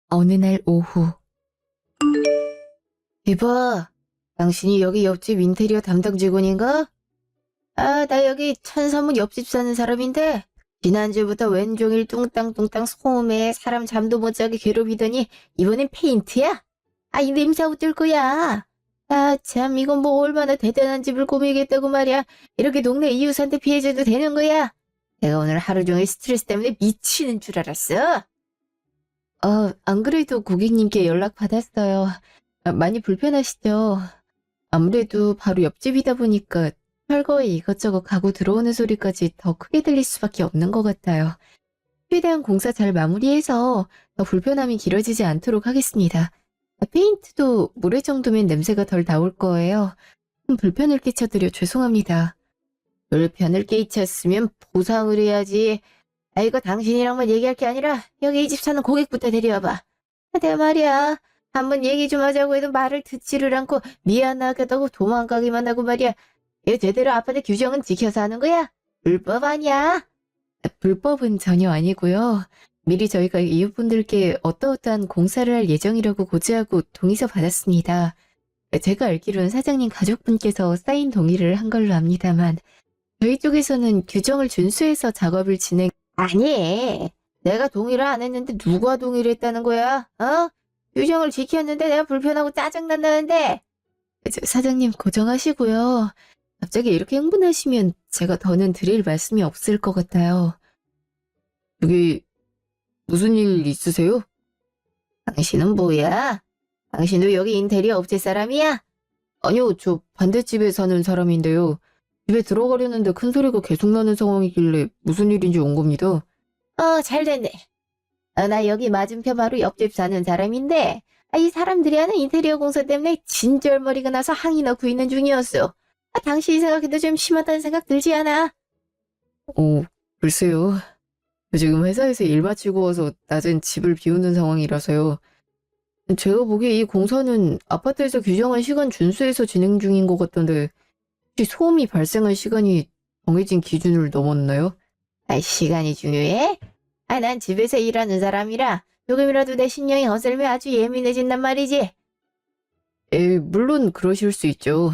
어느 날 오후. 이봐, 당신이 여기 옆집 인테리어 담당 직원인가? 아, 나 여기 천사문 옆집 사는 사람인데, 지난주부터 왼종일 뚱땅뚱땅 소음에 사람 잠도 못 자게 괴롭히더니, 이번엔 페인트야? 아, 이 냄새 어쩔 거야? 아, 참, 이건 뭐 얼마나 대단한 집을 꾸미겠다고 말이야. 이렇게 동네 이웃한테 피해줘도 되는 거야? 내가 오늘 하루 종일 스트레스 때문에 미치는 줄 알았어. 안 그래도 고객님께 연락 받았어요. 많이 불편하시죠? 아무래도 바로 옆집이다 보니까 철거에 이것저것 가구 들어오는 소리까지 더 크게 들릴 수밖에 없는 것 같아요. 최대한 공사 잘 마무리해서 더 불편함이 길어지지 않도록 하겠습니다. 페인트도 모레 정도면 냄새가 덜 나올 거예요. 불편을 끼쳐드려 죄송합니다. 불편을 끼쳤으면 보상을 해야지. 아, 이거 당신이랑만 얘기할 게 아니라 여기 이 집 사는 고객부터 데려와봐. 내 말이야. 한번 얘기 좀 하자고 해도 말을 듣지를 않고 미안하다고 도망가기만 하고 말이야. 이거 제대로 아파트 규정은 지켜서 하는 거야? 불법 아니야? 불법은 전혀 아니고요. 미리 저희가 이웃분들께 어떠어떠한 공사를 할 예정이라고 고지하고 동의서 받았습니다. 제가 알기로는 사장님 가족분께서 사인 동의를 한 걸로 압니다만 저희 쪽에서는 규정을 준수해서 작업을 아니, 내가 동의를 안 했는데 누가 동의를 했다는 거야? 규정을 지켰는데 내가 불편하고 짜증난다는데. 사장님 고정하시고요. 갑자기 이렇게 흥분하시면 제가 더는 드릴 말씀이 없을 것 같아요. 여기 무슨 일 있으세요? 당신은 뭐야? 당신도 여기 인테리어 업체 사람이야? 아니요, 저 반대집에 사는 사람인데요. 집에 들어가려는데 큰 소리가 계속 나는 상황이길래 무슨 일인지 온 겁니다. 잘 됐네. 나 여기 맞은편 바로 옆집 사는 사람인데, 이 사람들이 하는 인테리어 공사 때문에 진절머리가 나서 항이 넣고 있는 중이었어. 당신이 생각해도 좀 심하다는 생각 들지 않아? 글쎄요. 저 지금 회사에서 일 마치고 와서 낮엔 집을 비우는 상황이라서요. 제가 보기에 이 공사는 아파트에서 규정한 시간 준수해서 진행 중인 것 같던데, 혹시 소음이 발생한 시간이 정해진 기준을 넘었나요? 시간이 중요해? 난 집에서 일하는 사람이라 조금이라도 내 신경이 거슬면 아주 예민해진단 말이지. 물론 그러실 수 있죠.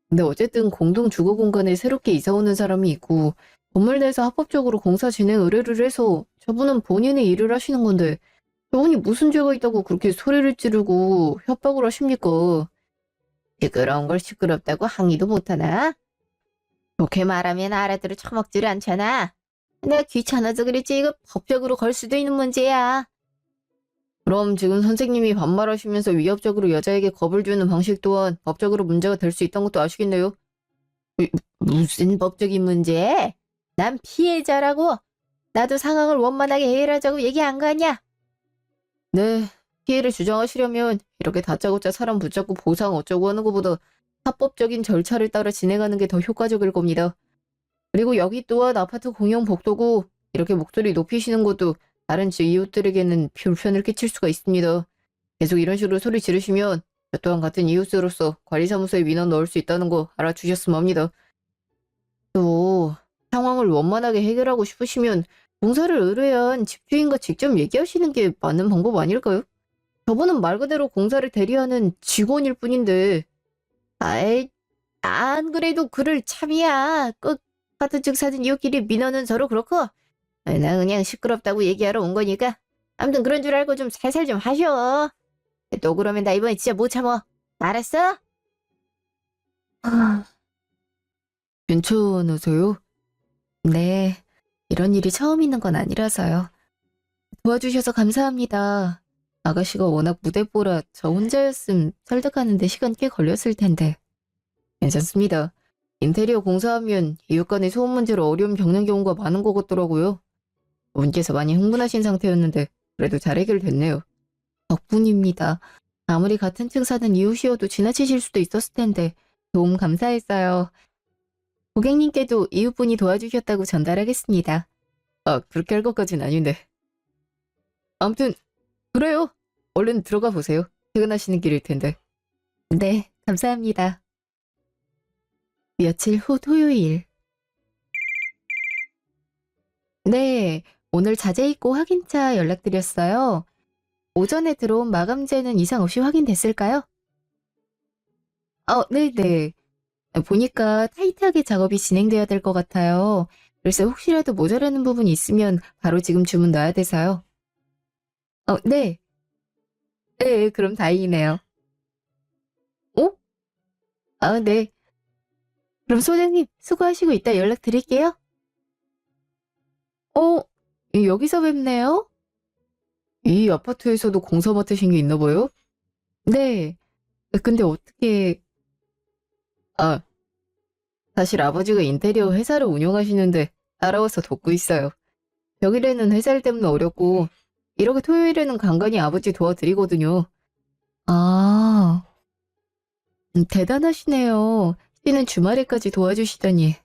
근데 어쨌든 공동 주거 공간에 새롭게 이사 오는 사람이 있고 건물 내에서 합법적으로 공사 진행 의뢰를 해서 저분은 본인의 일을 하시는 건데 저분이 무슨 죄가 있다고 그렇게 소리를 지르고 협박을 하십니까? 시끄러운 걸 시끄럽다고 항의도 못하나? 좋게 말하면 알아들어 처먹지를 않잖아. 내가 귀찮아서 그랬지 이거 법적으로 걸 수도 있는 문제야. 그럼 지금 선생님이 반말하시면서 위협적으로 여자에게 겁을 주는 방식 또한 법적으로 문제가 될 수 있다는 것도 아시겠네요? 무슨 법적인 문제? 난 피해자라고. 나도 상황을 원만하게 해결하자고 얘기 안 가냐? 네, 피해를 주장하시려면 이렇게 다짜고짜 사람 붙잡고 보상 어쩌고 하는 것보다 합법적인 절차를 따라 진행하는 게 더 효과적일 겁니다. 그리고 여기 또한 아파트 공용 복도고 이렇게 목소리 높이시는 것도 다른 집 이웃들에게는 불편을 끼칠 수가 있습니다. 계속 이런 식으로 소리 지르시면 저 또한 같은 이웃으로서 관리사무소에 민원 넣을 수 있다는 거 알아주셨으면 합니다. 또 상황을 원만하게 해결하고 싶으시면 공사를 의뢰한 집주인과 직접 얘기하시는 게 맞는 방법 아닐까요? 저분은 말 그대로 공사를 대리하는 직원일 뿐인데 아이, 안 그래도 그럴 참이야. 아파트 측 사는 이웃끼리 민원은 서로 그렇고 나 그냥 시끄럽다고 얘기하러 온 거니까 아무튼 그런 줄 알고 좀 살살 좀 하셔. 또 그러면 나 이번에 진짜 못 참어. 알았어? 아, 괜찮으세요? 네, 이런 일이 처음 있는 건 아니라서요. 도와주셔서 감사합니다. 아가씨가 워낙 무대뽀라 저 혼자였음 설득하는데 시간 꽤 걸렸을 텐데. 괜찮습니다. 인테리어 공사하면 이웃 간의 소음 문제로 어려움 겪는 경우가 많은 것 같더라고요. 분께서 많이 흥분하신 상태였는데 그래도 잘 해결됐네요. 덕분입니다. 아무리 같은 층 사는 이웃이어도 지나치실 수도 있었을 텐데 도움 감사했어요. 고객님께도 이웃분이 도와주셨다고 전달하겠습니다. 그렇게 할 것까진 아닌데. 아무튼 그래요. 얼른 들어가 보세요. 퇴근하시는 길일 텐데. 네, 감사합니다. 며칠 후 토요일. 네, 오늘 자재 입고 확인차 연락드렸어요. 오전에 들어온 마감재는 이상 없이 확인됐을까요? 네네. 보니까 타이트하게 작업이 진행돼야 될 것 같아요. 그래서 혹시라도 모자라는 부분이 있으면 바로 지금 주문 넣어야 돼서요. 네. 네, 그럼 다행이네요. 어? 네. 그럼 소장님, 수고하시고 이따 연락드릴게요. 어, 여기서 뵙네요? 이 아파트에서도 공사 맡으신 게 있나 봐요? 네. 근데 어떻게, 아, 사실 아버지가 인테리어 회사를 운영하시는데 따라와서 돕고 있어요. 평일에는 회사 일 때문에 어렵고, 이렇게 토요일에는 간간히 아버지 도와드리거든요. 아, 대단하시네요. 쉬는 주말에까지 도와주시다니.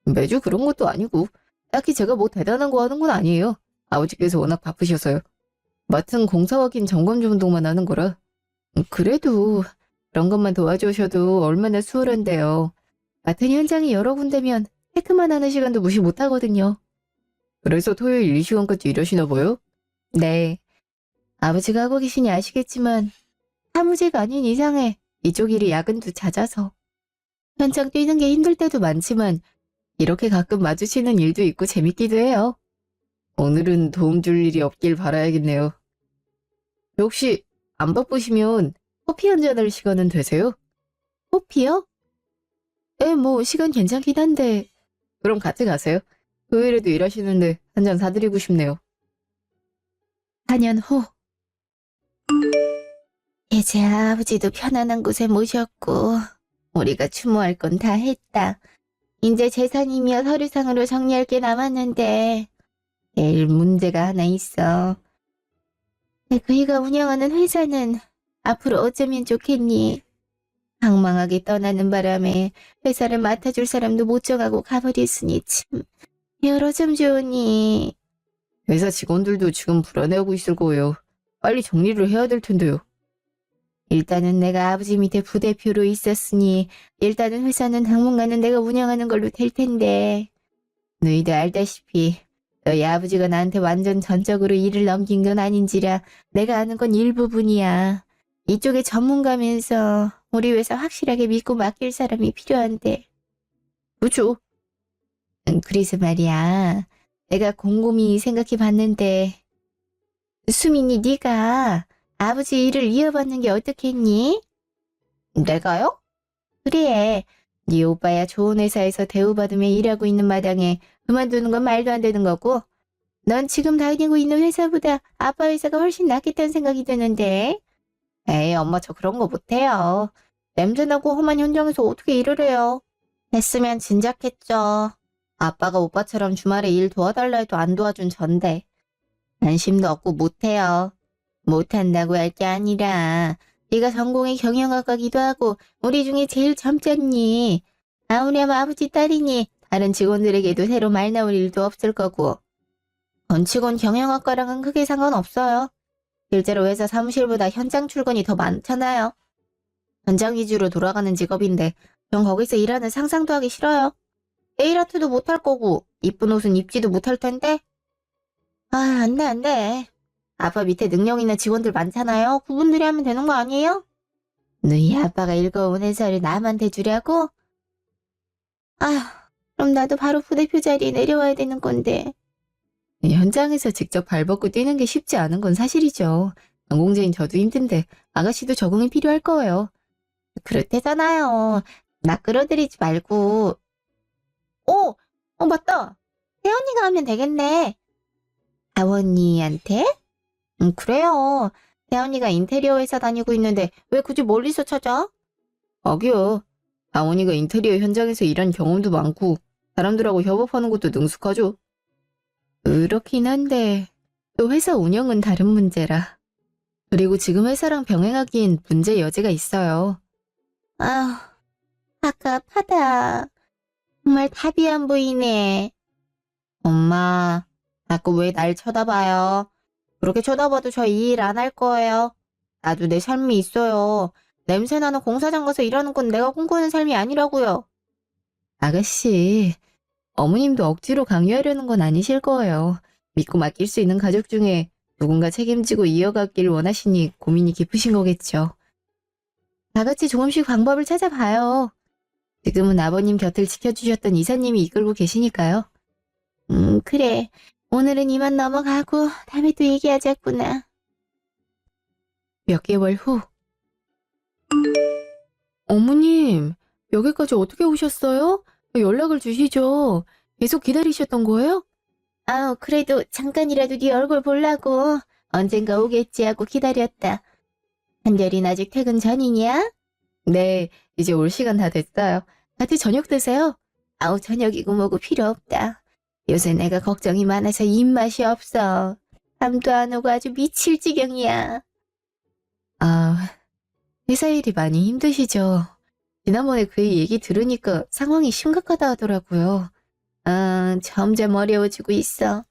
매주 그런 것도 아니고, 딱히 제가 뭐 대단한 거 하는 건 아니에요. 아버지께서 워낙 바쁘셔서요. 맡은 공사 확인 점검 정도만 하는 거라. 그래도 그런 것만 도와주셔도 얼마나 수월한데요. 같은 현장이 여러 군데면 체크만 하는 시간도 무시 못하거든요. 그래서 토요일 이 시간까지 일하시나 봐요? 네. 아버지가 하고 계시니 아시겠지만 사무직 아닌 이상에 이쪽 일이 야근도 잦아서 현장 뛰는 게 힘들 때도 많지만 이렇게 가끔 마주치는 일도 있고 재밌기도 해요. 오늘은 도움 줄 일이 없길 바라야겠네요. 혹시 안 바쁘시면 커피 한 잔 할 시간은 되세요? 커피요? 네, 뭐 시간 괜찮긴 한데 그럼 같이 가세요. 토요일에도 일하시는데 한 잔 사드리고 싶네요. 4년 후 이제 아버지도 편안한 곳에 모셨고 우리가 추모할 건 다 했다. 이제 재산이며 서류상으로 정리할 게 남았는데 제일 문제가 하나 있어. 그이가 운영하는 회사는 앞으로 어쩌면 좋겠니? 방망하게 떠나는 바람에 회사를 맡아줄 사람도 못 정하고 가버렸으니 참 여러 점 좋으니. 회사 직원들도 지금 불안해하고 있을 거예요. 빨리 정리를 해야 될 텐데요. 일단은 내가 아버지 밑에 부대표로 있었으니 일단은 회사는 당분간은 내가 운영하는 걸로 될 텐데 너희도 알다시피 너희 아버지가 나한테 완전 전적으로 일을 넘긴 건 아닌지라 내가 아는 건 일부분이야. 이쪽에 전문가면서 우리 회사 확실하게 믿고 맡길 사람이 필요한데. 그렇죠. 그래서 말이야. 내가 곰곰이 생각해 봤는데 수민이 네가 아버지 일을 이어받는 게 어떻겠니? 내가요? 그래. 네 오빠야 좋은 회사에서 대우받으며 일하고 있는 마당에 그만두는 건 말도 안 되는 거고 넌 지금 다니고 있는 회사보다 아빠 회사가 훨씬 낫겠다는 생각이 드는데. 에이, 엄마 저 그런 거 못해요. 냄새나고 험한 현장에서 어떻게 일을 해요? 했으면 진작했죠. 아빠가 오빠처럼 주말에 일 도와달라 해도 안 도와준 전데. 관심도 없고 못해요. 못한다고 할 게 아니라 네가 전공이 경영학과기도 하고 우리 중에 제일 젊잖니. 아우렴 아버지 딸이니 다른 직원들에게도 새로 말 나올 일도 없을 거고. 건축은 경영학과랑은 크게 상관없어요. 실제로 회사 사무실보다 현장 출근이 더 많잖아요. 현장 위주로 돌아가는 직업인데 전 거기서 일하는 상상도 하기 싫어요. 네일아트도 못할 거고 이쁜 옷은 입지도 못할 텐데. 안 돼, 안 돼. 아빠 밑에 능력 있는 직원들 많잖아요. 그분들이 하면 되는 거 아니에요? 너희 아빠가 읽어온 회사를 남한테 주려고? 아휴, 그럼 나도 바로 부대표 자리에 내려와야 되는 건데. 현장에서 직접 발벗고 뛰는 게 쉽지 않은 건 사실이죠. 전공자인 저도 힘든데 아가씨도 적응이 필요할 거예요. 그렇대잖아요. 나 끌어들이지 말고. 맞다. 혜원이가 하면 되겠네. 아원이한테? 그래요. 혜원이가 인테리어 회사 다니고 있는데 왜 굳이 멀리서 찾아? 아기요. 아원이가 인테리어 현장에서 일한 경험도 많고 사람들하고 협업하는 것도 능숙하죠. 그렇긴 한데 또 회사 운영은 다른 문제라. 그리고 지금 회사랑 병행하기엔 문제 여지가 있어요. 아휴, 답답하다. 정말 답이 안 보이네. 엄마, 자꾸 왜 날 쳐다봐요? 그렇게 쳐다봐도 저 이 일 안 할 거예요. 나도 내 삶이 있어요. 냄새나는 공사장 가서 일하는 건 내가 꿈꾸는 삶이 아니라고요. 아가씨, 어머님도 억지로 강요하려는 건 아니실 거예요. 믿고 맡길 수 있는 가족 중에 누군가 책임지고 이어가길 원하시니 고민이 깊으신 거겠죠. 다 같이 조금씩 방법을 찾아봐요. 지금은 아버님 곁을 지켜주셨던 이사님이 이끌고 계시니까요. 그래. 오늘은 이만 넘어가고 다음에 또 얘기하자꾸나. 몇 개월 후. 어머님, 여기까지 어떻게 오셨어요? 연락을 주시죠. 계속 기다리셨던 거예요? 그래도 잠깐이라도 네 얼굴 보려고 언젠가 오겠지 하고 기다렸다. 한결이는 아직 퇴근 전이냐? 네, 이제 올 시간 다 됐어요. 같이 저녁 드세요. 저녁이고 뭐고 필요 없다. 요새 내가 걱정이 많아서 입맛이 없어. 잠도 안 오고 아주 미칠 지경이야. 회사 일이 많이 힘드시죠? 지난번에 그 얘기 들으니까 상황이 심각하다 하더라고요. 점점 어려워지고 있어.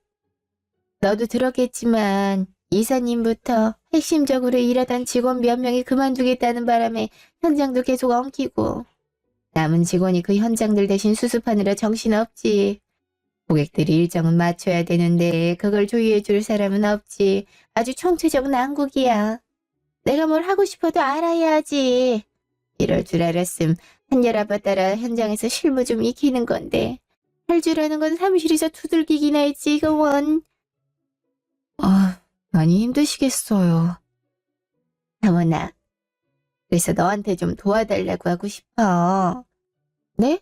너도 들었겠지만 이사님부터 핵심적으로 일하던 직원 몇 명이 그만두겠다는 바람에 현장도 계속 엉키고 남은 직원이 그 현장들 대신 수습하느라 정신없지. 고객들이 일정은 맞춰야 되는데 그걸 조율해줄 사람은 없지. 아주 총체적 난국이야. 내가 뭘 하고 싶어도 알아야 하지. 이럴 줄 알았음 한결아빠 따라 현장에서 실무 좀 익히는 건데 할 줄 아는 건 사무실에서 두들기기나 했지 이거 원. 많이 힘드시겠어요. 다원아, 그래서 너한테 좀 도와달라고 하고 싶어. 네?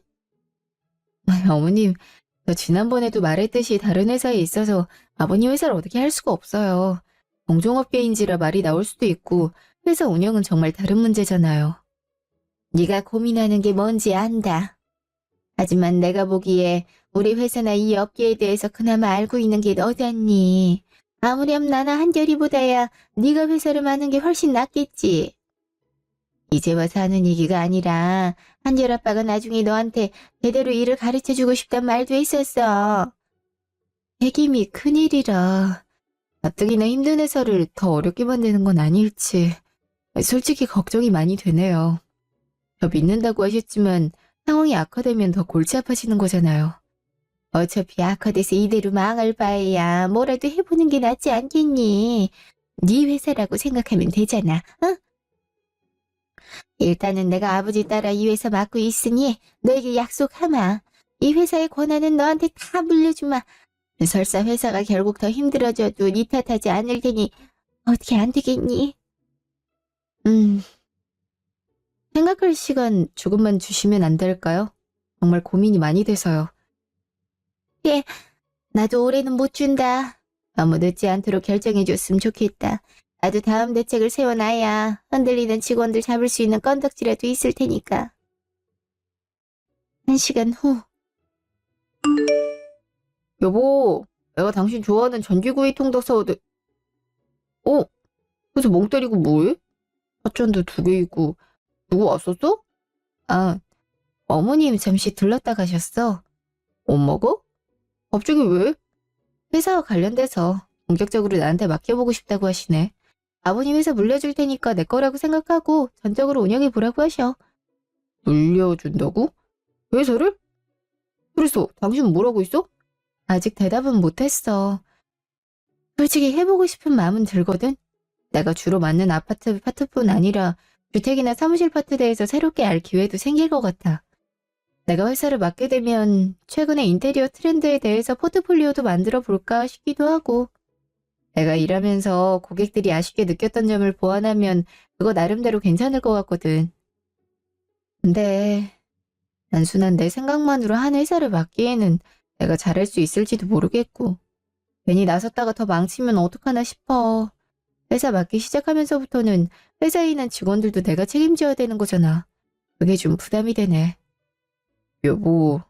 어머님, 저 지난번에도 말했듯이 다른 회사에 있어서 아버님 회사를 어떻게 할 수가 없어요. 공종업계인지라 말이 나올 수도 있고 회사 운영은 정말 다른 문제잖아요. 네가 고민하는 게 뭔지 안다. 하지만 내가 보기에 우리 회사나 이 업계에 대해서 그나마 알고 있는 게 너잖니. 아무렴 나나 한결이보다야 네가 회사를 마는 게 훨씬 낫겠지. 이제 와서 하는 얘기가 아니라 한결 아빠가 나중에 너한테 제대로 일을 가르쳐주고 싶단 말도 했었어. 책임이 큰일이라 가뜩이나 힘든 회사를 더 어렵게 만드는 건 아닐지 솔직히 걱정이 많이 되네요. 저 믿는다고 하셨지만 상황이 악화되면 더 골치 아파지는 거잖아요. 어차피 악화돼서 이대로 망할 바에야 뭐라도 해보는 게 낫지 않겠니? 네 회사라고 생각하면 되잖아. 어? 일단은 내가 아버지 따라 이 회사 맡고 있으니 너에게 약속하마. 이 회사의 권한은 너한테 다 물려주마. 설사 회사가 결국 더 힘들어져도 네 탓하지 않을 테니 어떻게 안 되겠니? 생각할 시간 조금만 주시면 안 될까요? 정말 고민이 많이 돼서요. 예, 나도 올해는 못 준다. 너무 늦지 않도록 결정해줬으면 좋겠다. 나도 다음 대책을 세워놔야 흔들리는 직원들 잡을 수 있는 건덕지라도 있을 테니까. 1시간 후. 여보, 내가 당신 좋아하는 전기구이 통닭 사오드. 그래서 멍 때리고 뭐해? 사천도 2개 있고. 누구 왔었어? 어머님 잠시 들렀다 가셨어. 엄마가? 갑자기 왜? 회사와 관련돼서 본격적으로 나한테 맡겨보고 싶다고 하시네. 아버님 회사 물려줄 테니까 내 거라고 생각하고 전적으로 운영해보라고 하셔. 물려준다고? 회사를? 그래서 당신 뭐라고 했어? 아직 대답은 못했어. 솔직히 해보고 싶은 마음은 들거든. 내가 주로 맡는 아파트 파트뿐 아니라 주택이나 사무실 파트 대해서 새롭게 알 기회도 생길 것 같아. 내가 회사를 맡게 되면 최근의 인테리어 트렌드에 대해서 포트폴리오도 만들어 볼까 싶기도 하고 내가 일하면서 고객들이 아쉽게 느꼈던 점을 보완하면 그거 나름대로 괜찮을 것 같거든. 근데 단순한 내 생각만으로 한 회사를 맡기에는 내가 잘할 수 있을지도 모르겠고 괜히 나섰다가 더 망치면 어떡하나 싶어. 회사 맡기 시작하면서부터는 회사에 있는 직원들도 내가 책임져야 되는 거잖아. 그게 좀 부담이 되네. 여보,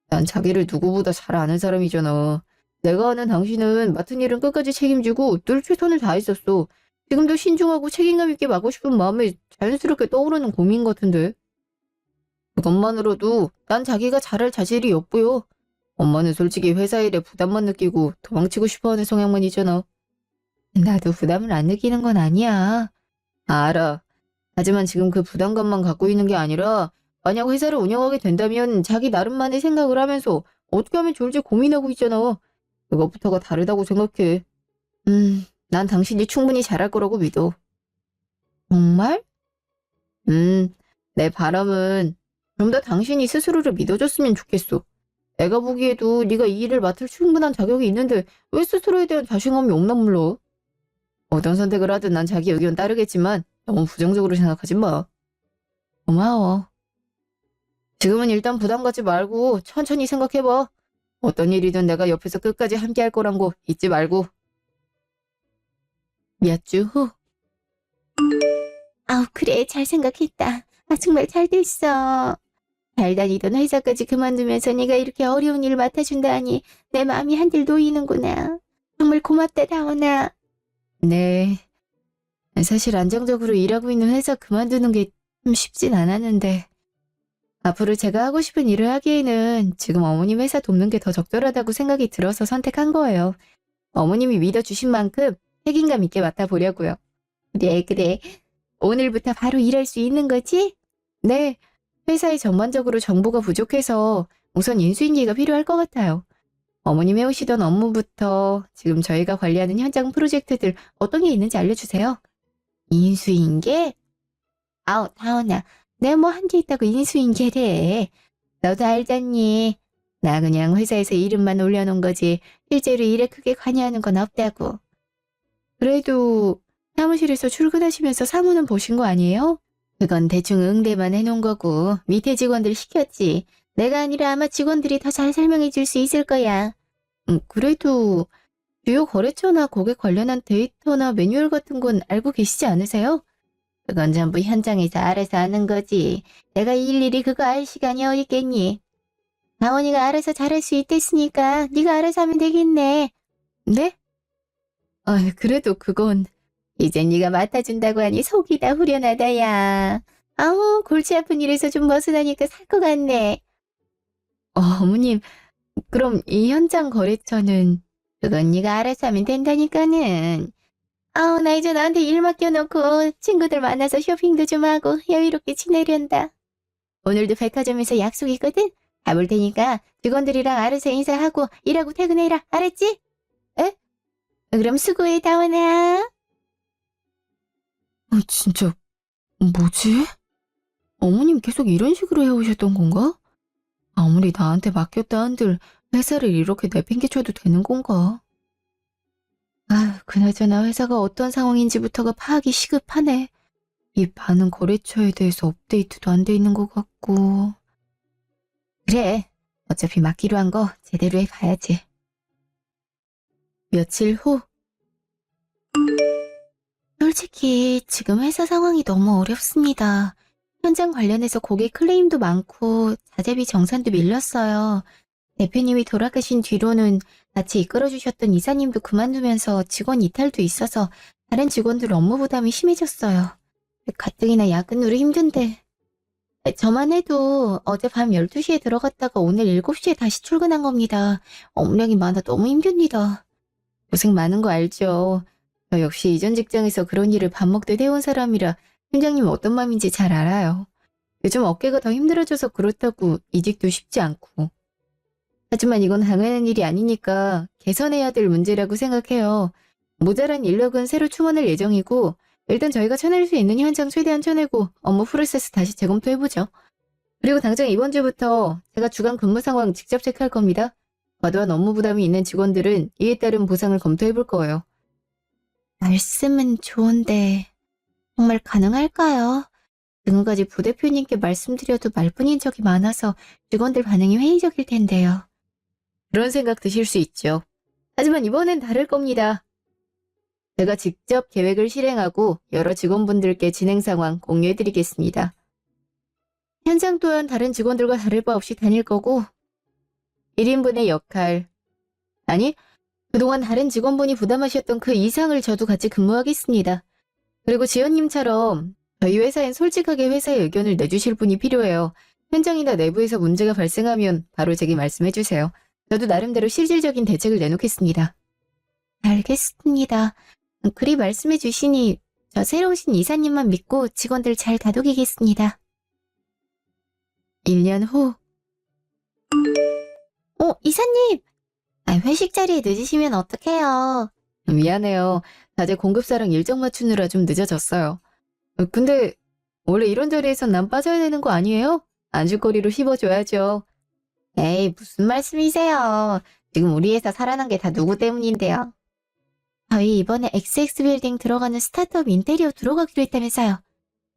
난 자기를 누구보다 잘 아는 사람이잖아. 내가 아는 당신은 맡은 일은 끝까지 책임지고 늘 최선을 다했었어. 지금도 신중하고 책임감 있게 맡고 싶은 마음에 자연스럽게 떠오르는 고민 같은데. 그것만으로도 난 자기가 잘할 자질이 엿보여. 엄마는 솔직히 회사 일에 부담만 느끼고 도망치고 싶어하는 성향만 있잖아. 나도 부담을 안 느끼는 건 아니야. 알아. 하지만 지금 그 부담감만 갖고 있는 게 아니라 만약 회사를 운영하게 된다면 자기 나름만의 생각을 하면서 어떻게 하면 좋을지 고민하고 있잖아. 그것부터가 다르다고 생각해. 난 당신이 충분히 잘할 거라고 믿어. 정말? 내 바람은 좀 더 당신이 스스로를 믿어줬으면 좋겠어. 내가 보기에도 네가 이 일을 맡을 충분한 자격이 있는데 왜 스스로에 대한 자신감이 없나 몰라. 어떤 선택을 하든 난 자기 의견 따르겠지만 너무 부정적으로 생각하지 마. 고마워. 지금은 일단 부담 갖지 말고 천천히 생각해봐. 어떤 일이든 내가 옆에서 끝까지 함께 할 거란 거 잊지 말고. 몇 주 후. 아우, 그래, 잘 생각했다. 아, 정말 잘 됐어. 잘 다니던 회사까지 그만두면서 네가 이렇게 어려운 일 맡아준다니 내 마음이 한들 놓이는구나. 정말 고맙다, 다원아. 네. 사실 안정적으로 일하고 있는 회사 그만두는 게 좀 쉽진 않았는데 앞으로 제가 하고 싶은 일을 하기에는 지금 어머님 회사 돕는 게 더 적절하다고 생각이 들어서 선택한 거예요. 어머님이 믿어주신 만큼 책임감 있게 맡아보려고요. 그래, 그래. 오늘부터 바로 일할 수 있는 거지? 네. 회사에 전반적으로 정보가 부족해서 우선 인수인계가 필요할 것 같아요. 어머님 해오시던 업무부터 지금 저희가 관리하는 현장 프로젝트들 어떤 게 있는지 알려주세요. 인수인계? 아우, 다원아. 내가 뭐 한 게 있다고 인수인계래. 너도 알잖니. 나 그냥 회사에서 이름만 올려놓은 거지 실제로 일에 크게 관여하는 건 없다고. 그래도 사무실에서 출근하시면서 사무는 보신 거 아니에요? 그건 대충 응대만 해놓은 거고 밑에 직원들 시켰지. 내가 아니라 아마 직원들이 더 잘 설명해 줄 수 있을 거야. 그래도 주요 거래처나 고객 관련한 데이터나 매뉴얼 같은 건 알고 계시지 않으세요? 그건 전부 현장에서 알아서 하는 거지. 내가 일일이 그거 알 시간이 어디 있겠니? 다원이가 알아서 잘할 수 있댔으니까 네가 알아서 하면 되겠네. 네? 아, 그래도 그건 이제 네가 맡아준다고 하니 속이 다 후련하다, 야. 아우, 골치 아픈 일에서 좀 벗어나니까 살 것 같네. 어머님, 그럼 이 현장 거래처는 그건 네가 알아서 하면 된다니까는. 아우, 나 이제 너한테 일 맡겨놓고 친구들 만나서 쇼핑도 좀 하고 여유롭게 지내련다. 오늘도 백화점에서 약속 있거든? 가볼 테니까 직원들이랑 알아서 인사하고 일하고 퇴근해라. 알았지? 에? 그럼 수고해, 다원아. 진짜 뭐지? 어머님 계속 이런 식으로 해오셨던 건가? 아무리 나한테 맡겼다 한들 회사를 이렇게 내팽개쳐도 되는 건가? 아, 그나저나 회사가 어떤 상황인지부터가 파악이 시급하네. 이 많은 거래처에 대해서 업데이트도 안 돼 있는 것 같고. 그래, 어차피 맡기로 한 거 제대로 해봐야지. 며칠 후. 솔직히 지금 회사 상황이 너무 어렵습니다. 현장 관련해서 고객 클레임도 많고 자재비 정산도 밀렸어요. 대표님이 돌아가신 뒤로는 같이 이끌어주셨던 이사님도 그만두면서 직원 이탈도 있어서 다른 직원들 업무 부담이 심해졌어요. 가뜩이나 야근으로 힘든데. 저만 해도 어젯밤 12시에 들어갔다가 오늘 7시에 다시 출근한 겁니다. 업무량이 많아 너무 힘듭니다. 고생 많은 거 알죠? 저 역시 이전 직장에서 그런 일을 밥 먹듯 해온 사람이라 팀장님 어떤 마음인지 잘 알아요. 요즘 어깨가 더 힘들어져서 그렇다고 이직도 쉽지 않고. 하지만 이건 당연한 일이 아니니까 개선해야 될 문제라고 생각해요. 모자란 인력은 새로 충원할 예정이고 일단 저희가 쳐낼 수 있는 현장 최대한 쳐내고 업무 프로세스 다시 재검토해보죠. 그리고 당장 이번 주부터 제가 주간 근무 상황 직접 체크할 겁니다. 과도한 업무 부담이 있는 직원들은 이에 따른 보상을 검토해볼 거예요. 말씀은 좋은데 정말 가능할까요? 지금까지 부대표님께 말씀드려도 말뿐인 적이 많아서 직원들 반응이 회의적일 텐데요. 그런 생각 드실 수 있죠. 하지만 이번엔 다를 겁니다. 제가 직접 계획을 실행하고 여러 직원분들께 진행 상황 공유해드리겠습니다. 현장 또한 다른 직원들과 다를 바 없이 다닐 거고 1인분의 역할, 아니 그동안 다른 직원분이 부담하셨던 그 이상을 저도 같이 근무하겠습니다. 그리고 지연님처럼 저희 회사엔 솔직하게 회사의 의견을 내주실 분이 필요해요. 현장이나 내부에서 문제가 발생하면 바로 제게 말씀해주세요. 저도 나름대로 실질적인 대책을 내놓겠습니다. 알겠습니다. 그리 말씀해 주시니 저 새로 오신 이사님만 믿고 직원들 잘 다독이겠습니다. 1년 후. 이사님! 회식 자리에 늦으시면 어떡해요. 미안해요. 자재 공급사랑 일정 맞추느라 좀 늦어졌어요. 근데 원래 이런 자리에선 난 빠져야 되는 거 아니에요? 안주거리로 씹어줘야죠. 에이, 무슨 말씀이세요. 지금 우리 회사 살아난 게 다 누구 때문인데요. 저희 이번에 XX 빌딩 들어가는 스타트업 인테리어 들어가기로 했다면서요.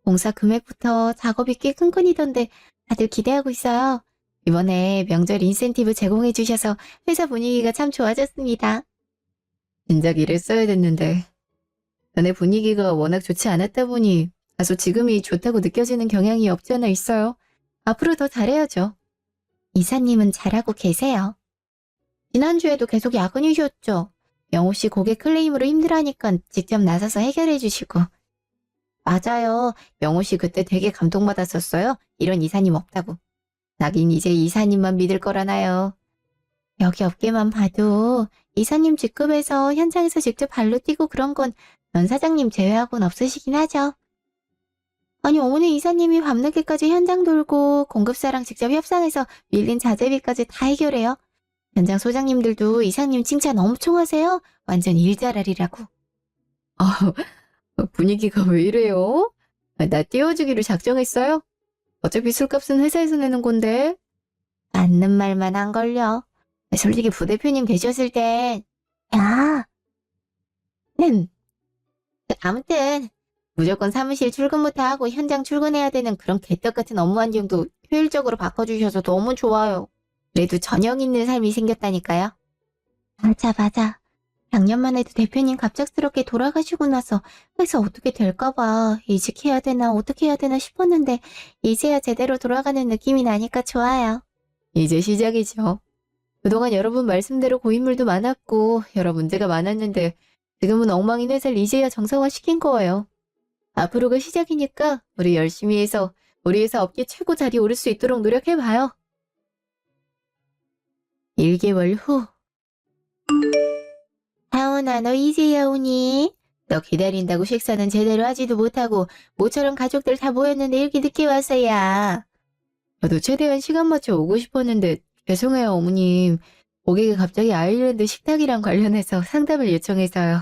공사 금액부터 작업이 꽤 끈끈이던데 다들 기대하고 있어요. 이번에 명절 인센티브 제공해 주셔서 회사 분위기가 참 좋아졌습니다. 진작 이랬어야 됐는데 전에 분위기가 워낙 좋지 않았다 보니 다소 지금이 좋다고 느껴지는 경향이 없지 않아 있어요. 앞으로 더 잘해야죠. 이사님은 잘하고 계세요. 지난주에도 계속 야근이셨죠? 영호 씨 고객 클레임으로 힘들어하니까 직접 나서서 해결해 주시고. 맞아요. 영호 씨 그때 되게 감동받았었어요. 이런 이사님 없다고. 나긴 이제 이사님만 믿을 거라나요. 여기 업계만 봐도 이사님 직급에서 현장에서 직접 발로 뛰고 그런 건 전 사장님 제외하고는 없으시긴 하죠. 아니 어머니 이사님이 밤늦게까지 현장 돌고 공급사랑 직접 협상해서 밀린 자재비까지 다 해결해요. 현장 소장님들도 이사님 칭찬 엄청 하세요. 완전 일잘하리라고. 아, 분위기가 왜 이래요? 나 띄워주기로 작정했어요? 어차피 술값은 회사에서 내는 건데. 맞는 말만 안 걸려. 솔직히 부대표님 계셨을 땐 야, 아무튼 무조건 사무실 출근부터 하고 현장 출근해야 되는 그런 개떡 같은 업무 환경도 효율적으로 바꿔주셔서 너무 좋아요. 그래도 전형 있는 삶이 생겼다니까요. 맞아. 작년만 해도 대표님 갑작스럽게 돌아가시고 나서 회사 어떻게 될까봐 이직해야 되나 어떻게 해야 되나 싶었는데 이제야 제대로 돌아가는 느낌이 나니까 좋아요. 이제 시작이죠. 그동안 여러분 말씀대로 고인물도 많았고 여러 문제가 많았는데 지금은 엉망인 회사를 이제야 정상화시킨 거예요. 앞으로가 시작이니까 우리 열심히 해서 우리 회사 업계 최고 자리에 오를 수 있도록 노력해봐요. 1개월 후. 하온아, 너 이제야 오니? 너 기다린다고 식사는 제대로 하지도 못하고 모처럼 가족들 다 모였는데 이렇게 늦게 왔어야. 저도 최대한 시간 맞춰 오고 싶었는데 죄송해요 어머님. 고객이 갑자기 아일랜드 식탁이랑 관련해서 상담을 요청해서요.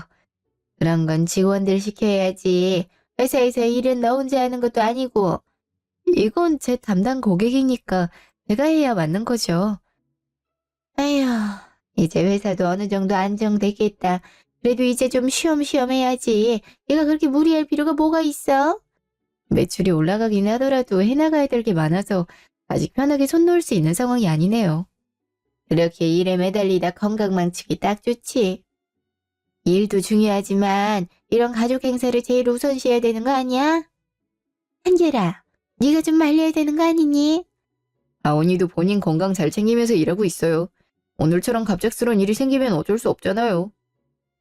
그런 건 직원들 시켜야지. 회사에서 일은 너 혼자 하는 것도 아니고. 이건 제 담당 고객이니까 제가 해야 맞는 거죠. 아휴, 이제 회사도 어느 정도 안정되겠다. 그래도 이제 좀 쉬엄쉬엄 해야지. 내가 그렇게 무리할 필요가 뭐가 있어? 매출이 올라가긴 하더라도 해나가야 될 게 많아서 아직 편하게 손 놓을 수 있는 상황이 아니네요. 그렇게 일에 매달리다 건강 망치기 딱 좋지. 일도 중요하지만 이런 가족 행사를 제일 우선시해야 되는 거 아니야? 한결아, 네가 좀 말려야 되는 거 아니니? 아언니도 본인 건강 잘 챙기면서 일하고 있어요. 오늘처럼 갑작스런 일이 생기면 어쩔 수 없잖아요.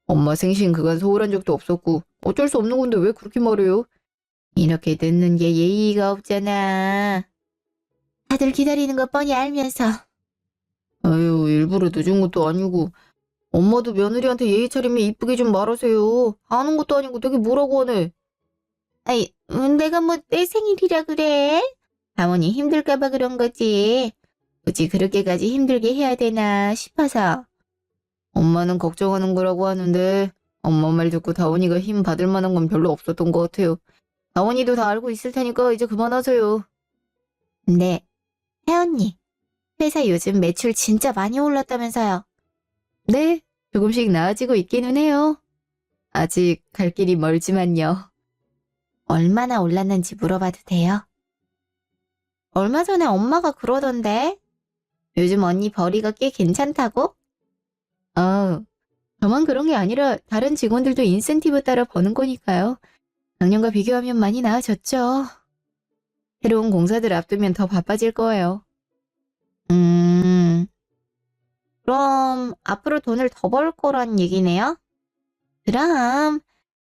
엄마 생신 그간 소홀한 적도 없었고 어쩔 수 없는 건데 왜 그렇게 말해요? 이렇게 늦는 게 예의가 없잖아. 다들 기다리는 거 뻔히 알면서. 아유, 일부러 늦은 것도 아니고 엄마도 며느리한테 예의 차리면 이쁘게 좀 말하세요. 아는 것도 아니고 되게 뭐라고 하네. 아이, 내가 뭐 내 생일이라 그래? 사모님 힘들까봐 그런 거지. 굳이 그렇게까지 힘들게 해야 되나 싶어서. 엄마는 걱정하는 거라고 하는데 엄마 말 듣고 다원이가 힘 받을 만한 건 별로 없었던 것 같아요. 다원이도 다 알고 있을 테니까 이제 그만하세요. 네, 혜언니. 회사 요즘 매출 진짜 많이 올랐다면서요. 네, 조금씩 나아지고 있기는 해요. 아직 갈 길이 멀지만요. 얼마나 올랐는지 물어봐도 돼요? 얼마 전에 엄마가 그러던데? 요즘 언니 벌이가 꽤 괜찮다고? 아, 저만 그런 게 아니라 다른 직원들도 인센티브 따라 버는 거니까요. 작년과 비교하면 많이 나아졌죠. 새로운 공사들 앞두면 더 바빠질 거예요. 그럼 앞으로 돈을 더 벌 거란 얘기네요? 그럼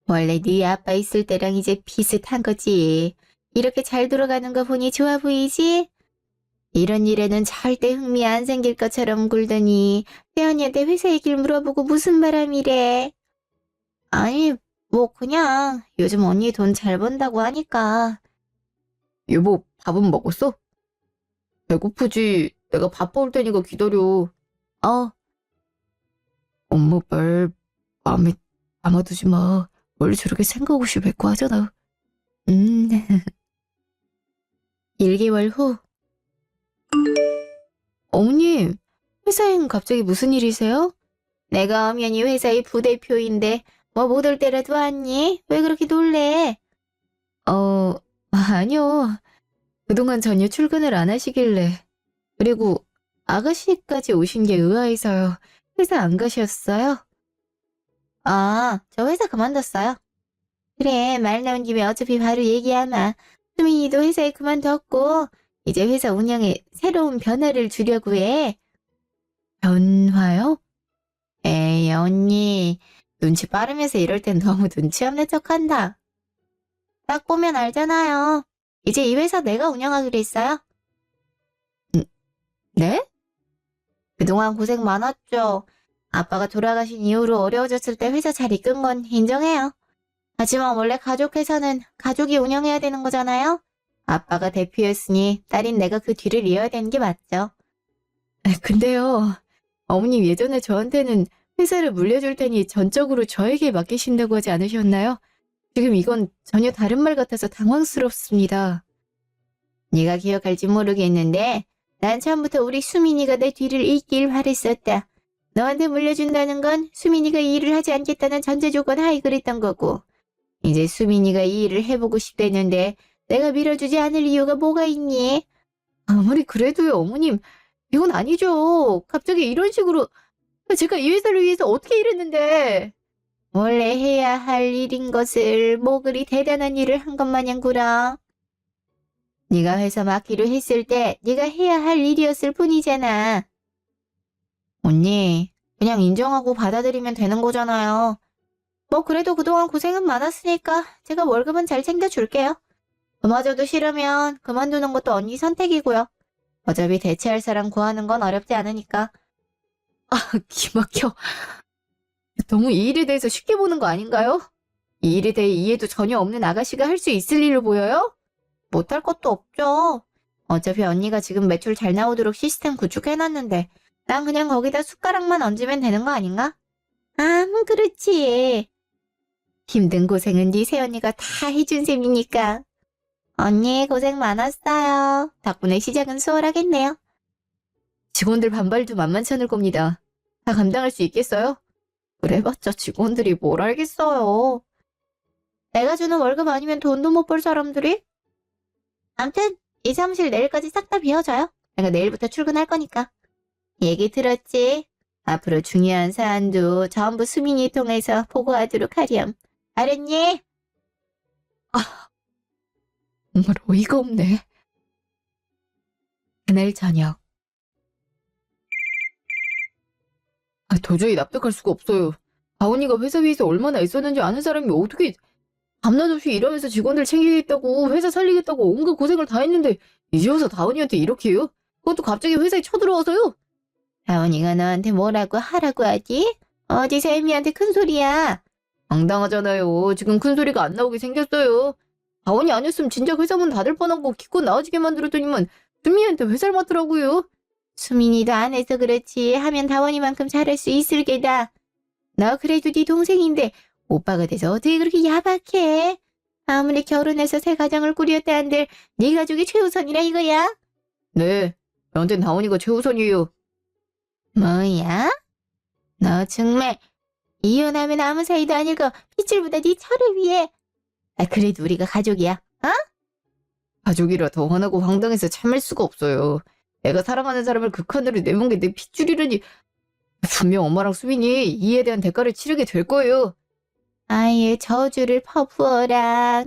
원래 네 아빠 있을 때랑 이제 비슷한 거지. 이렇게 잘 돌아가는 거 보니 좋아 보이지? 이런 일에는 절대 흥미 안 생길 것처럼 굴더니 태연이한테 회사 얘기를 물어보고 무슨 바람이래. 아니 뭐 그냥 요즘 언니 돈 잘 번다고 하니까. 여보 밥은 먹었어? 배고프지. 내가 밥 먹을 테니까 기다려. 어. 엄마 말 마음에 담아두지 마. 원래 저렇게 생각 없이 뱉고 하잖아. 음. 1개월 후. 어머님, 회사엔 갑자기 무슨 일이세요? 내가 엄연히 회사의 부대표인데 뭐 못 올 때라도 왔니? 왜 그렇게 놀래? 아니요. 그동안 전혀 출근을 안 하시길래. 그리고 아가씨까지 오신 게 의아해서요. 회사 안 가셨어요? 아, 저 회사 그만뒀어요. 그래, 말 나온 김에 어차피 바로 얘기하마. 수민이도 회사에 그만뒀고 이제 회사 운영에 새로운 변화를 주려고 해. 변화요? 에이, 언니. 눈치 빠르면서 이럴 땐 너무 눈치 없는 척한다. 딱 보면 알잖아요. 이제 이 회사 내가 운영하기로 했어요. 네? 그동안 고생 많았죠. 아빠가 돌아가신 이후로 어려워졌을 때 회사 잘 이끈 건 인정해요. 하지만 원래 가족 회사는 가족이 운영해야 되는 거잖아요. 아빠가 대표였으니 딸인 내가 그 뒤를 이어야 되는 게 맞죠. 근데요, 어머님 예전에 저한테는 회사를 물려줄 테니 전적으로 저에게 맡기신다고 하지 않으셨나요? 지금 이건 전혀 다른 말 같아서 당황스럽습니다. 네가 기억할지 모르겠는데 난 처음부터 우리 수민이가 내 뒤를 잇길 바랬었다. 너한테 물려준다는 건 수민이가 이 일을 하지 않겠다는 전제 조건 하에 그랬던 거고 이제 수민이가 이 일을 해보고 싶다는데 내가 밀어주지 않을 이유가 뭐가 있니? 아무리 그래도요, 어머님. 이건 아니죠. 갑자기 이런 식으로 제가 이 회사를 위해서 어떻게 일했는데. 원래 해야 할 일인 것을 뭐 그리 대단한 일을 한 것 마냥 굴어. 네가 회사 맡기로 했을 때 네가 해야 할 일이었을 뿐이잖아. 언니, 그냥 인정하고 받아들이면 되는 거잖아요. 뭐 그래도 그동안 고생은 많았으니까 제가 월급은 잘 챙겨줄게요. 그마저도 싫으면 그만두는 것도 언니 선택이고요. 어차피 대체할 사람 구하는 건 어렵지 않으니까. 기막혀. 너무 이 일에 대해서 쉽게 보는 거 아닌가요? 이 일에 대해 이해도 전혀 없는 아가씨가 할 수 있을 일로 보여요? 못할 것도 없죠. 어차피 언니가 지금 매출 잘 나오도록 시스템 구축해놨는데 난 그냥 거기다 숟가락만 얹으면 되는 거 아닌가? 그렇지. 힘든 고생은 네 새언니가 다 해준 셈이니까. 언니 고생 많았어요. 덕분에 시작은 수월하겠네요. 직원들 반발도 만만치 않을 겁니다. 다 감당할 수 있겠어요? 그래봤자 직원들이 뭘 알겠어요. 내가 주는 월급 아니면 돈도 못 벌 사람들이? 암튼 이 사무실 내일까지 싹 다 비워줘요. 내가 내일부터 출근할 거니까. 얘기 들었지? 앞으로 중요한 사안도 전부 수민이 통해서 보고하도록 하렴. 알았니? 정말 어이가 없네. 그날 저녁. 도저히 납득할 수가 없어요. 다운이가 회사 위에서 얼마나 애썼는지 아는 사람이 어떻게 밤낮 없이 일하면서 직원들 챙기겠다고 회사 살리겠다고 온갖 고생을 다 했는데 이제 와서 다운이한테 이렇게 해요? 그것도 갑자기 회사에 쳐들어와서요? 다운이가 너한테 뭐라고 하라고 하지? 어디서 애미한테 큰 소리야? 당당하잖아요. 지금 큰 소리가 안 나오게 생겼어요. 다운이 아니었으면 진작 회사 문 닫을 뻔한 거 기껏 나와지게 만들었더니만 수민이한테 회사를 맡으라고요. 수민이도 안 해서 그렇지 하면 다원이만큼 잘할 수 있을 게다. 너 그래도 네 동생인데 오빠가 돼서 어떻게 그렇게 야박해? 아무리 결혼해서 새 가정을 꾸렸다 한들 네 가족이 최우선이라 이거야? 네, 저한텐 다원이가 최우선이에요. 뭐야? 너 정말 이혼하면 아무 사이도 아니고 핏줄보다 네 철을 위해. 그래도 우리가 가족이야, 어? 가족이라 더 화나고 황당해서 참을 수가 없어요. 내가 사랑하는 사람을 극한으로 내몬 게 내 핏줄이라니. 분명 엄마랑 수민이 이에 대한 대가를 치르게 될 거예요. 아예 저주를 퍼부어라.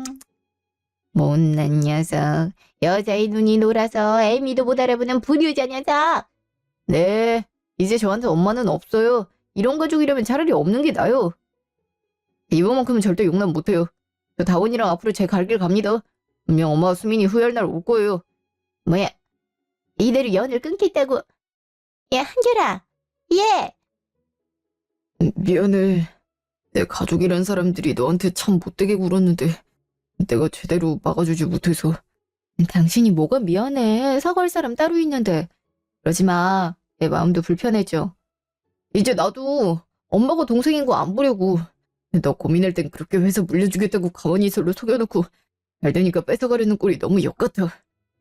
못난 녀석. 여자의 눈이 놀아서 애미도 못 알아보는 불효자 녀석. 네, 이제 저한테 엄마는 없어요. 이런 가족이라면 차라리 없는 게 나아요. 이번만큼은 절대 용납 못해요. 저 다원이랑 앞으로 제 갈 길 갑니다. 분명 엄마와 수민이 후회할 날 올 거예요. 뭐야? 이대로 연을 끊겠다고. 야, 한결아. 예. 미안해. 내 가족이란 사람들이 너한테 참 못되게 굴었는데 내가 제대로 막아주지 못해서. 당신이 뭐가 미안해. 사과할 사람 따로 있는데. 그러지 마. 내 마음도 불편해져. 이제 나도 엄마가 동생인 거 안 보려고. 너 고민할 땐 그렇게 회사 물려주겠다고 가만히 있어로 속여놓고 잘 되니까 뺏어가려는 꼴이 너무 역같아.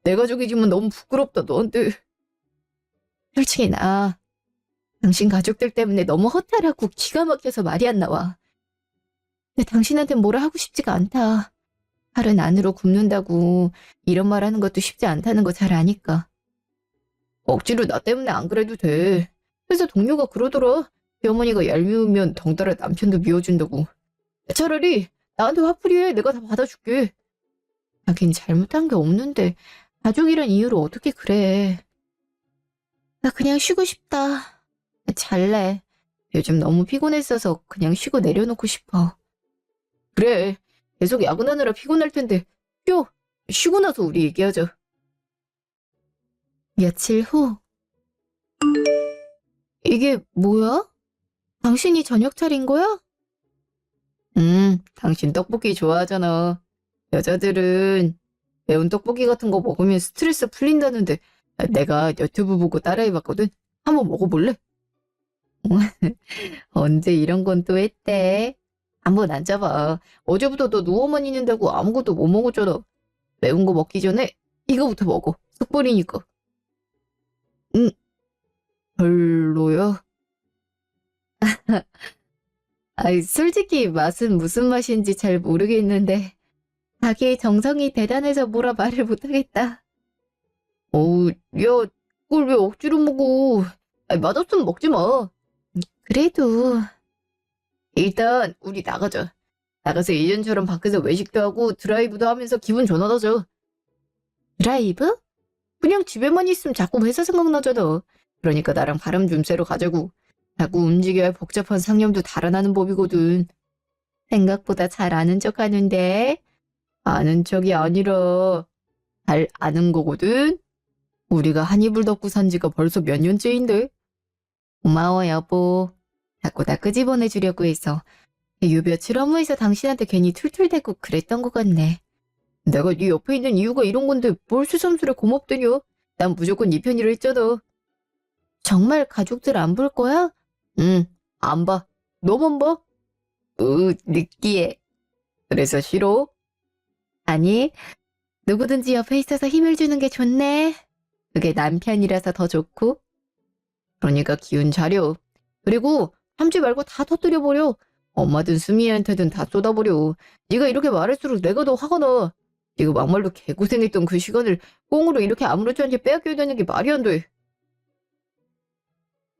내 가족이지만 너무 부끄럽다 너한테. 솔직히 나 당신 가족들 때문에 너무 허탈하고 기가 막혀서 말이 안 나와. 근데 당신한테 뭐라 하고 싶지가 않다. 팔은 안으로 굽는다고 이런 말 하는 것도 쉽지 않다는 거 잘 아니까. 억지로 나 때문에 안 그래도 돼. 회사 동료가 그러더라. 시어머니가 얄미우면 덩달아 남편도 미워준다고. 차라리 나한테 화풀이해. 내가 다 받아줄게. 자긴 잘못한 게 없는데 가족이란 이유로 어떻게 그래. 나 그냥 쉬고 싶다. 잘래. 요즘 너무 피곤했어서 그냥 쉬고 내려놓고 싶어. 그래. 계속 야근하느라 피곤할 텐데 쉬어. 쉬고 나서 우리 얘기하자. 며칠 후. 이게 뭐야? 당신이 저녁 차린 거야? 당신 떡볶이 좋아하잖아. 여자들은 매운 떡볶이 같은 거 먹으면 스트레스 풀린다는데 내가 유튜브 보고 따라해봤거든. 한번 먹어볼래? 언제 이런 건 또 했대? 한번 앉아봐. 어제부터 너 누워만 있는다고 아무것도 못 먹었잖아. 매운 거 먹기 전에 이거부터 먹어. 속 버리니까. 응, 별로야? 아이, 솔직히 맛은 무슨 맛인지 잘 모르겠는데 자기의 정성이 대단해서 뭐라 말을 못하겠다. 어우, 야, 그걸 왜 억지로 먹어? 아이, 맛없으면 먹지 마. 그래도 일단 우리 나가자. 나가서 예전처럼 밖에서 외식도 하고 드라이브도 하면서 기분 전환하자. 드라이브? 그냥 집에만 있으면 자꾸 회사 생각나잖아. 그러니까 나랑 바람 좀 쐬러 가자고. 자꾸 움직여야 복잡한 상념도 달아나는 법이거든. 생각보다 잘 아는 척 하는데 아는 척이 아니라 잘 아는 거거든. 우리가 한 이불 덮고 산 지가 벌써 몇 년째인데. 고마워 여보. 자꾸 나 끄집어내주려고 해서 요 며칠 업무에서 당신한테 괜히 툴툴대고 그랬던 것 같네. 내가 네 옆에 있는 이유가 이런 건데 뭘 새삼스레 고맙더냐. 난 무조건 네 편이라 했잖아. 정말 가족들 안 볼 거야? 응, 안 봐. 너만 봐? 느끼해. 그래서 싫어? 아니, 누구든지 옆에 있어서 힘을 주는 게 좋네. 그게 남편이라서 더 좋고. 그러니까 기운 차려. 그리고 참지 말고 다 터뜨려버려. 엄마든 수미애한테든 다 쏟아버려. 네가 이렇게 말할수록 내가 더 화가 나. 네가 막말로 개고생했던 그 시간을 꽁으로 이렇게 아무렇지 않게 빼앗겨야 되는 게 말이 안 돼.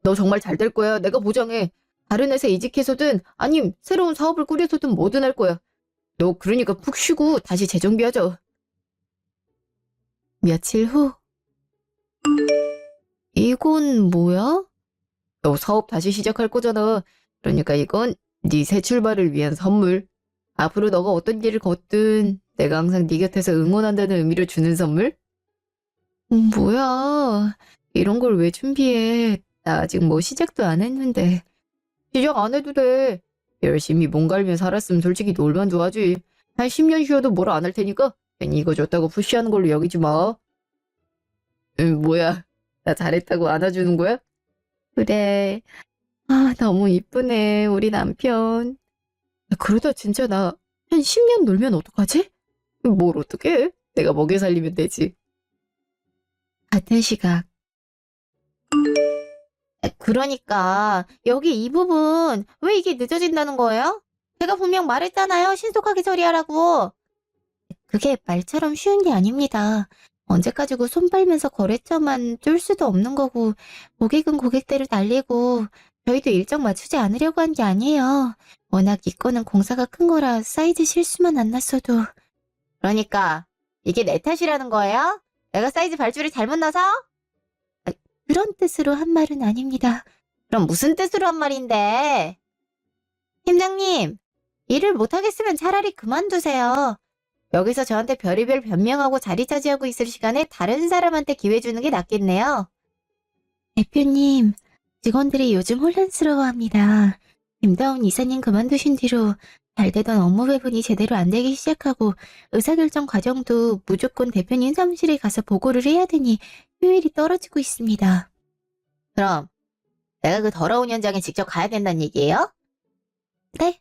너 정말 잘 될 거야. 내가 보장해. 다른 회사 이직해서든 아님 새로운 사업을 꾸려서든 뭐든 할 거야. 너 그러니까 푹 쉬고 다시 재정비하자. 며칠 후. 이건 뭐야? 너 사업 다시 시작할 거잖아. 그러니까 이건 네 새 출발을 위한 선물. 앞으로 너가 어떤 길을 걷든 내가 항상 네 곁에서 응원한다는 의미를 주는 선물? 뭐야. 이런 걸 왜 준비해. 나 아직 뭐 시작도 안 했는데. 시작 안 해도 돼. 열심히 몸 갈며 살았으면 솔직히 놀만 좋아하지. 한 10년 쉬어도 뭐라 안 할 테니까 괜히 이거 줬다고 푸시하는 걸로 여기지 마. 뭐야. 나 잘했다고 안아주는 거야? 그래. 아, 너무 이쁘네, 우리 남편. 그러다 진짜 나 한 10년 놀면 어떡하지? 뭘 어떡해? 내가 먹여 살리면 되지. 같은 시각. 그러니까 여기 이 부분 왜 이게 늦어진다는 거예요? 제가 분명 말했잖아요. 신속하게 처리하라고. 그게 말처럼 쉬운 게 아닙니다. 언제까지고 손 빨면서 거래처만 쫄 수도 없는 거고 고객은 고객대로 날리고 저희도 일정 맞추지 않으려고 한 게 아니에요. 워낙 이 건은 공사가 큰 거라 사이즈 실수만 안 났어도. 그러니까 이게 내 탓이라는 거예요? 내가 사이즈 발주를 잘못 넣어서? 그런 뜻으로 한 말은 아닙니다. 그럼 무슨 뜻으로 한 말인데? 팀장님, 일을 못하겠으면 차라리 그만두세요. 여기서 저한테 별의별 변명하고 자리 차지하고 있을 시간에 다른 사람한테 기회 주는 게 낫겠네요. 대표님, 직원들이 요즘 혼란스러워합니다. 김다운 이사님 그만두신 뒤로 잘 되던 업무 배분이 제대로 안 되기 시작하고 의사결정 과정도 무조건 대표님 사무실에 가서 보고를 해야 되니 효율이 떨어지고 있습니다. 그럼 내가 그 더러운 현장에 직접 가야 된다는 얘기예요? 네.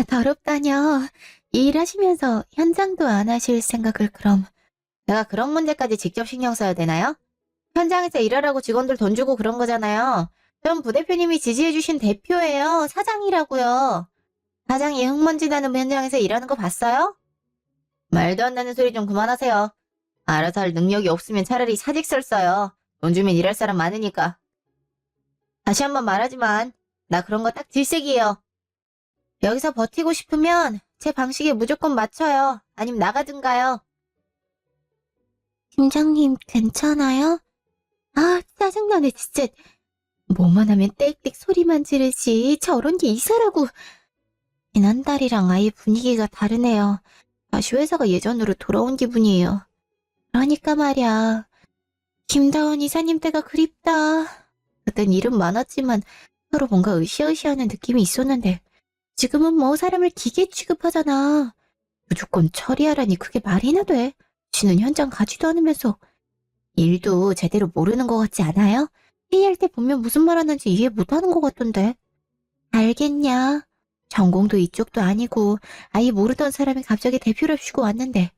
더럽다뇨. 일하시면서 현장도 안 하실 생각을 그럼. 내가 그런 문제까지 직접 신경 써야 되나요? 현장에서 일하라고 직원들 돈 주고 그런 거잖아요. 전 부대표님이 지지해주신 대표예요. 사장이라고요. 사장이 흙먼지 나는 현장에서 일하는 거 봤어요? 말도 안 되는 소리 좀 그만하세요. 알아서 할 능력이 없으면 차라리 사직서 써요. 돈 주면 일할 사람 많으니까. 다시 한번 말하지만 나 그런 거 딱 질색이에요. 여기서 버티고 싶으면 제 방식에 무조건 맞춰요. 아님 나가든가요. 팀장님 괜찮아요? 아 짜증나네 진짜. 뭐만 하면 땡땡 소리만 지르지 저런 게 이사라고. 지난달이랑 아예 분위기가 다르네요. 다시 회사가 예전으로 돌아온 기분이에요. 그러니까 말이야. 김다원 이사님 때가 그립다. 그땐 일은 많았지만 서로 뭔가 으쌰으쌰하는 느낌이 있었는데 지금은 뭐 사람을 기계 취급하잖아. 무조건 처리하라니 그게 말이나 돼. 지는 현장 가지도 않으면서. 일도 제대로 모르는 것 같지 않아요? 회의할 때 보면 무슨 말 하는지 이해 못하는 것 같던데. 알겠냐? 전공도 이쪽도 아니고 아예 모르던 사람이 갑자기 대표랍시고 왔는데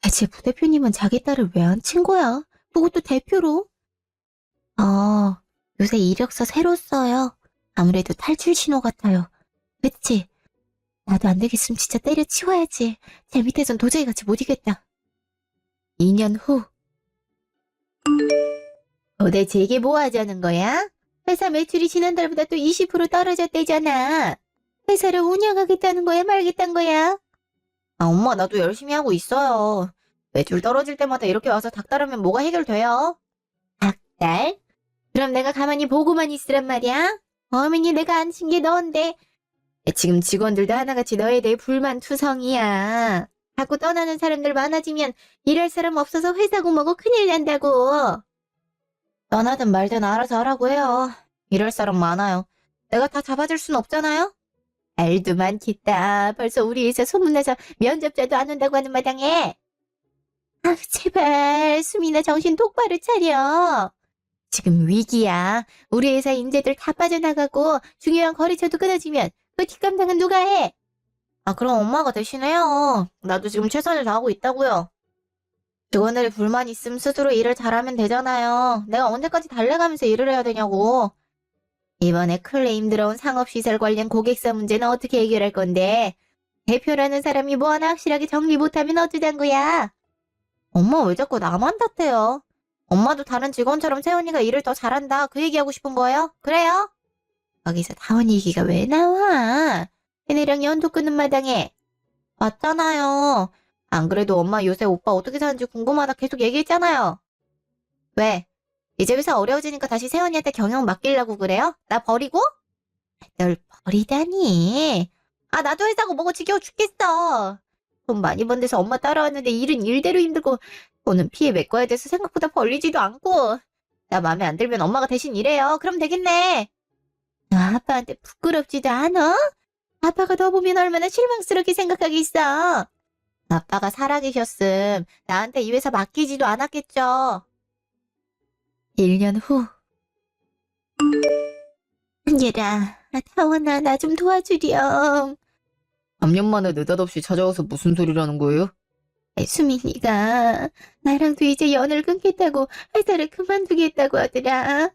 대체 부대표님은 자기 딸을 왜 안 친 거야? 그것도 대표로? 요새 이력서 새로 써요. 아무래도 탈출 신호 같아요. 그치? 나도 안 되겠으면 진짜 때려치워야지. 제 밑에선 도저히 같이 못 이겠다. 2년 후. 도대체 이게 뭐 하자는 거야? 회사 매출이 지난달보다 또 20% 떨어졌대잖아. 회사를 운영하겠다는 거야 말겠다는 거야? 아 엄마 나도 열심히 하고 있어요. 매출 떨어질 때마다 이렇게 와서 닥달하면 뭐가 해결돼요? 닥달? 그럼 내가 가만히 보고만 있으란 말이야? 어머니 내가 안 친 게 너인데. 지금 직원들도 하나같이 너에 대해 불만투성이야. 자꾸 떠나는 사람들 많아지면 일할 사람 없어서 회사고 뭐고 큰일 난다고. 떠나든 말든 알아서 하라고 해요. 일할 사람 많아요. 내가 다 잡아줄 순 없잖아요? 알도 많겠다. 벌써 우리 회사 소문나서 면접자도 안 온다고 하는 마당에. 아 제발 수민아 정신 똑바로 차려. 지금 위기야. 우리 회사 인재들 다 빠져나가고 중요한 거래처도 끊어지면 그 뒷감당은 누가 해? 아 그럼 엄마가 대신해요. 나도 지금 최선을 다하고 있다고요. 직원들이 불만 있으면 스스로 일을 잘하면 되잖아요. 내가 언제까지 달래가면서 일을 해야 되냐고. 이번에 클레임 들어온 상업시설 관련 고객사 문제는 어떻게 해결할 건데? 대표라는 사람이 뭐 하나 확실하게 정리 못하면 어쩌잔 거야? 엄마 왜 자꾸 나만 탓해요? 엄마도 다른 직원처럼 세훈이가 일을 더 잘한다 그 얘기하고 싶은 거예요? 그래요? 거기서 다원 얘기가 왜 나와? 걔네랑 연도 끊는 마당에. 맞잖아요. 안 그래도 엄마 요새 오빠 어떻게 사는지 궁금하다 계속 얘기했잖아요. 왜? 이제 회사 어려워지니까 다시 세훈이한테 경영 맡기려고 그래요? 나 버리고? 널 버리다니. 아 나도 회사고 뭐고 지겨워 죽겠어. 돈 많이 번 데서 엄마 따라왔는데 일은 일대로 힘들고 돈은 피해 메꿔야 돼서 생각보다 벌리지도 않고. 나 마음에 안 들면 엄마가 대신 일해요. 그럼 되겠네. 너 아빠한테 부끄럽지도 않아? 아빠가 너 보면 얼마나 실망스럽게 생각하겠어. 아빠가 살아계셨음 나한테 이 회사 맡기지도 않았겠죠. 1년 후. 한결아, 타원아 나 좀 도와주렴. 3년 만에 느닷없이 찾아와서 무슨 소리라는 거예요? 수민이가 나랑도 이제 연을 끊겠다고 회사를 그만두겠다고 하더라.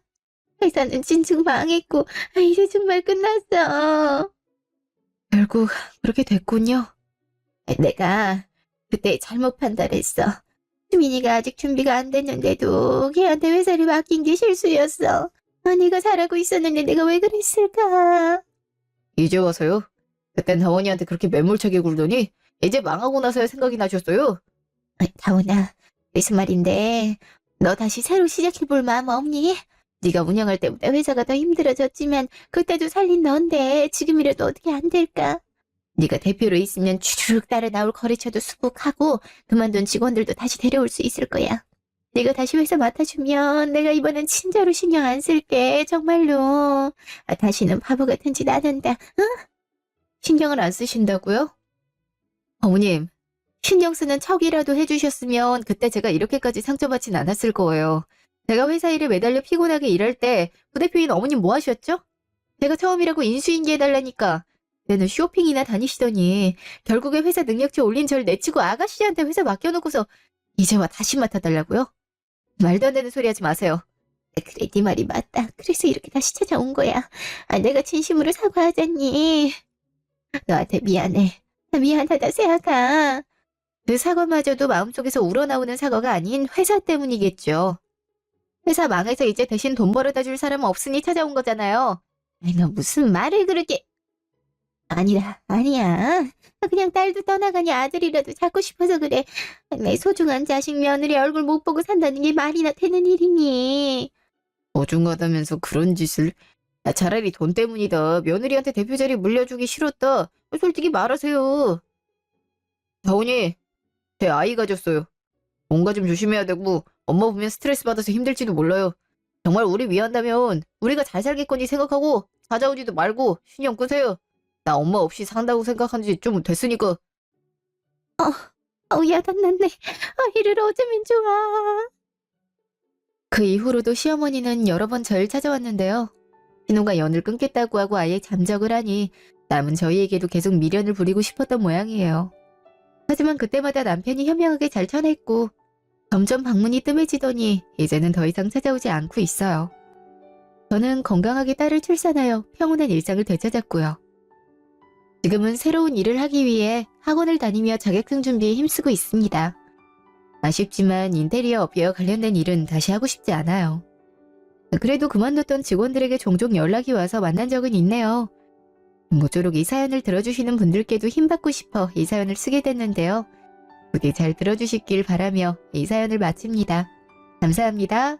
회사는 진즉 망했고 이제 정말 끝났어. 결국 그렇게 됐군요. 내가 그때 잘못 판단했어. 수민이가 아직 준비가 안 됐는데도 걔한테 회사를 맡긴 게 실수였어. 언니가 잘하고 있었는데 내가 왜 그랬을까? 이제 와서요? 그땐 다원이한테 그렇게 매몰차게 굴더니 이제 망하고 나서야 생각이 나셨어요? 다원아, 무슨 말인데 너 다시 새로 시작해볼 마음 없니? 네가 운영할 때보다 회사가 더 힘들어졌지만 그때도 살린 넌데 지금이라도 어떻게 안 될까? 네가 대표로 있으면 주르륵 따라 나올 거래처도 수복하고 그만둔 직원들도 다시 데려올 수 있을 거야. 네가 다시 회사 맡아주면 내가 이번엔 진짜로 신경 안 쓸게. 정말로. 다시는 바보 같은 짓 안 한다. 응? 신경을 안 쓰신다고요? 어머님, 신경 쓰는 척이라도 해주셨으면 그때 제가 이렇게까지 상처받진 않았을 거예요. 제가 회사 일에 매달려 피곤하게 일할 때 부대표인 어머님 뭐 하셨죠? 제가 처음이라고 인수인계해달라니까 때는 쇼핑이나 다니시더니 결국에 회사 능력치 올린 절 내치고 아가씨한테 회사 맡겨놓고서 이제 와 다시 맡아달라고요? 말도 안 되는 소리 하지 마세요. 그래, 네 말이 맞다. 그래서 이렇게 다시 찾아온 거야. 내가 진심으로 사과하자니. 너한테 미안해. 미안하다, 세아가. 그 사과마저도 마음속에서 우러나오는 사과가 아닌 회사 때문이겠죠. 회사 망해서 이제 대신 돈 벌어다 줄 사람 없으니 찾아온 거잖아요. 내가 무슨 말을 그렇게... 아니야. 그냥 딸도 떠나가니 아들이라도 잡고 싶어서 그래. 내 소중한 자식 며느리 얼굴 못 보고 산다는 게 말이나 되는 일이니. 어중하다면서 그런 짓을... 차라리 돈 때문이다. 며느리한테 대표 자리 물려주기 싫었다. 솔직히 말하세요. 다운이, 제 아이 가졌어요. 뭔가 좀 조심해야 되고 엄마 보면 스트레스 받아서 힘들지도 몰라요. 정말 우리 위한다면 우리가 잘 살겠거니 생각하고 찾아오지도 말고 신경 끄세요. 나 엄마 없이 산다고 생각한 지 좀 됐으니까. 야단났네. 아이를 어쩌면 좋아. 그 이후로도 시어머니는 여러 번 절 찾아왔는데요. 신혼과 연을 끊겠다고 하고 아예 잠적을 하니 남은 저희에게도 계속 미련을 부리고 싶었던 모양이에요. 하지만 그때마다 남편이 현명하게 잘 쳐냈고 점점 방문이 뜸해지더니 이제는 더 이상 찾아오지 않고 있어요. 저는 건강하게 딸을 출산하여 평온한 일상을 되찾았고요. 지금은 새로운 일을 하기 위해 학원을 다니며 자격증 준비에 힘쓰고 있습니다. 아쉽지만 인테리어 업계와 관련된 일은 다시 하고 싶지 않아요. 그래도 그만뒀던 직원들에게 종종 연락이 와서 만난 적은 있네요. 모쪼록 이 사연을 들어주시는 분들께도 힘받고 싶어 이 사연을 쓰게 됐는데요. 부디 잘 들어주시길 바라며 이 사연을 마칩니다. 감사합니다.